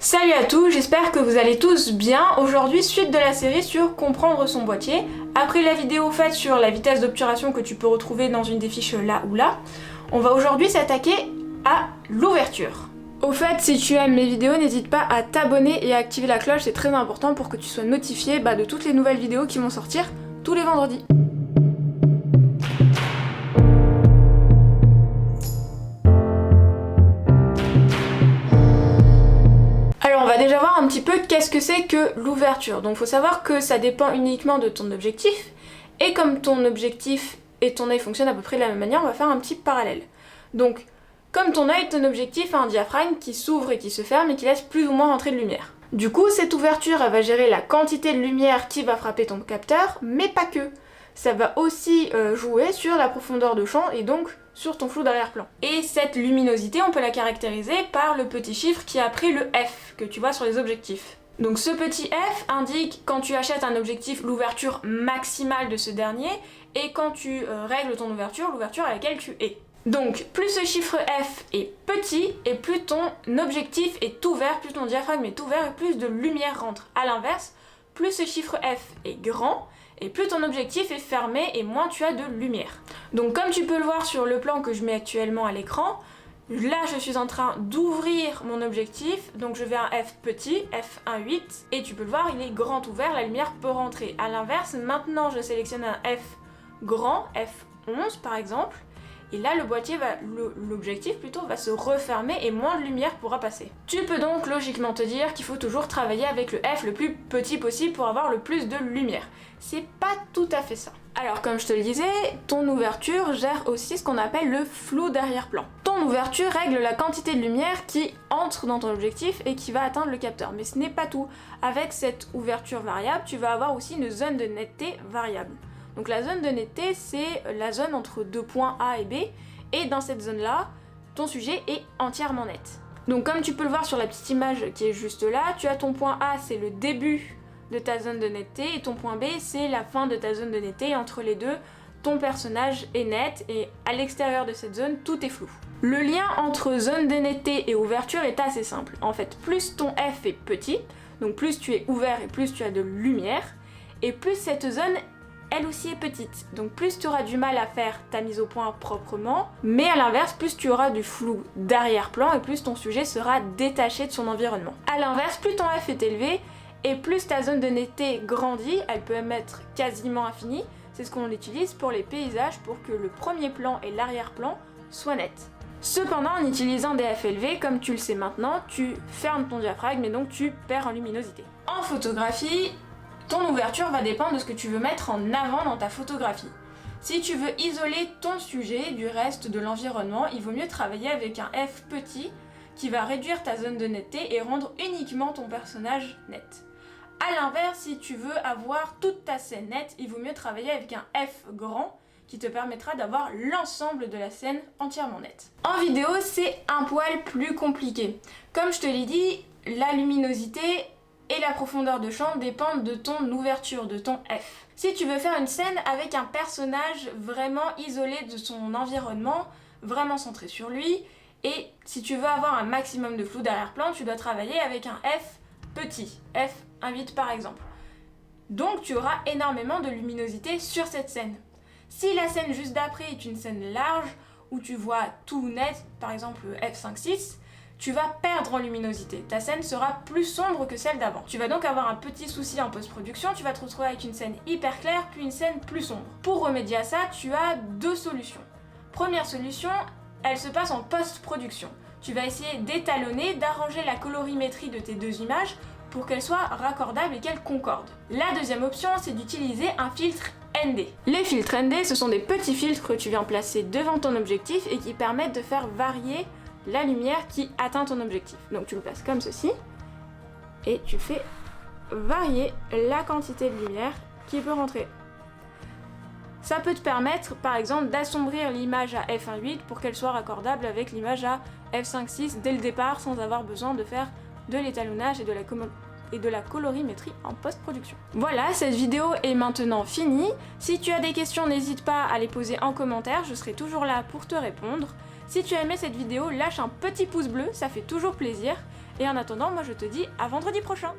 Salut à tous, j'espère que vous allez tous bien. Aujourd'hui, suite de la série sur comprendre son boîtier. Après la vidéo faite sur la vitesse d'obturation que tu peux retrouver dans une des fiches là ou là, on va aujourd'hui s'attaquer à l'ouverture. Au fait, si tu aimes mes vidéos, n'hésite pas à t'abonner et à activer la cloche, c'est très important pour que tu sois notifié de toutes les nouvelles vidéos qui vont sortir tous les vendredis. Alors on va déjà voir un petit peu qu'est-ce que c'est que l'ouverture. Donc faut savoir que ça dépend uniquement de ton objectif, et comme ton objectif et ton œil fonctionnent à peu près de la même manière, on va faire un petit parallèle. Donc comme ton œil, ton objectif a un diaphragme qui s'ouvre et qui se ferme et qui laisse plus ou moins rentrer de lumière. Du coup, cette ouverture, elle va gérer la quantité de lumière qui va frapper ton capteur, mais pas que. Ça va aussi jouer sur la profondeur de champ et donc sur ton flou d'arrière-plan. Et cette luminosité, on peut la caractériser par le petit chiffre qui est après le F, que tu vois sur les objectifs. Donc ce petit F indique quand tu achètes un objectif l'ouverture maximale de ce dernier, et quand tu règles ton ouverture, l'ouverture à laquelle tu es. Donc plus ce chiffre F est petit, et plus ton objectif est ouvert, plus ton diaphragme est ouvert, et plus de lumière rentre. A l'inverse, plus ce chiffre F est grand, et plus ton objectif est fermé et moins tu as de lumière. Donc comme tu peux le voir sur le plan que je mets actuellement à l'écran, là je suis en train d'ouvrir mon objectif, donc je vais à un F petit, F1.8, et tu peux le voir, il est grand ouvert, la lumière peut rentrer. A l'inverse, maintenant je sélectionne un F grand, F11 par exemple, et là le boîtier l'objectif plutôt va se refermer et moins de lumière pourra passer. Tu peux donc logiquement te dire qu'il faut toujours travailler avec le F le plus petit possible pour avoir le plus de lumière. C'est pas tout à fait ça. Alors comme je te le disais, ton ouverture gère aussi ce qu'on appelle le flou d'arrière-plan. Ton ouverture règle la quantité de lumière qui entre dans ton objectif et qui va atteindre le capteur. Mais ce n'est pas tout. Avec cette ouverture variable, tu vas avoir aussi une zone de netteté variable. Donc la zone de netteté, c'est la zone entre deux points A et B, et dans cette zone-là, ton sujet est entièrement net. Donc comme tu peux le voir sur la petite image qui est juste là, tu as ton point A, c'est le début de ta zone de netteté, et ton point B, c'est la fin de ta zone de netteté, et entre les deux, ton personnage est net, et à l'extérieur de cette zone, tout est flou. Le lien entre zone de netteté et ouverture est assez simple. En fait, plus ton F est petit, donc plus tu es ouvert et plus tu as de lumière, et plus cette zone elle aussi est petite, donc plus tu auras du mal à faire ta mise au point proprement, mais à l'inverse, plus tu auras du flou d'arrière-plan et plus ton sujet sera détaché de son environnement. A l'inverse, plus ton F est élevé et plus ta zone de netteté grandit, elle peut même être quasiment infinie, c'est ce qu'on utilise pour les paysages pour que le premier plan et l'arrière-plan soient nets. Cependant, en utilisant des F élevés, comme tu le sais maintenant, tu fermes ton diaphragme et donc tu perds en luminosité. En photographie, ton ouverture va dépendre de ce que tu veux mettre en avant dans ta photographie. Si tu veux isoler ton sujet du reste de l'environnement, il vaut mieux travailler avec un F petit qui va réduire ta zone de netteté et rendre uniquement ton personnage net. A l'inverse, si tu veux avoir toute ta scène nette, il vaut mieux travailler avec un F grand qui te permettra d'avoir l'ensemble de la scène entièrement nette. En vidéo, c'est un poil plus compliqué. Comme je te l'ai dit, la luminosité et la profondeur de champ dépendent de ton ouverture, de ton F. Si tu veux faire une scène avec un personnage vraiment isolé de son environnement, vraiment centré sur lui, et si tu veux avoir un maximum de flou d'arrière-plan, tu dois travailler avec un F petit, F1.8 par exemple. Donc tu auras énormément de luminosité sur cette scène. Si la scène juste d'après est une scène large, où tu vois tout net, par exemple F5.6, tu vas perdre en luminosité. Ta scène sera plus sombre que celle d'avant. Tu vas donc avoir un petit souci en post-production, tu vas te retrouver avec une scène hyper claire, puis une scène plus sombre. Pour remédier à ça, tu as deux solutions. Première solution, elle se passe en post-production. Tu vas essayer d'étalonner, d'arranger la colorimétrie de tes deux images pour qu'elles soient raccordables et qu'elles concordent. La deuxième option, c'est d'utiliser un filtre ND. Les filtres ND, ce sont des petits filtres que tu viens placer devant ton objectif et qui permettent de faire varier la lumière qui atteint ton objectif. Donc tu le places comme ceci et tu fais varier la quantité de lumière qui peut rentrer. Ça peut te permettre par exemple d'assombrir l'image à f1.8 pour qu'elle soit raccordable avec l'image à f5.6 dès le départ sans avoir besoin de faire de l'étalonnage et de la colorimétrie en post-production. Voilà, cette vidéo est maintenant finie. Si tu as des questions, n'hésite pas à les poser en commentaire, je serai toujours là pour te répondre. Si tu as aimé cette vidéo, lâche un petit pouce bleu, ça fait toujours plaisir. Et en attendant, moi je te dis à vendredi prochain.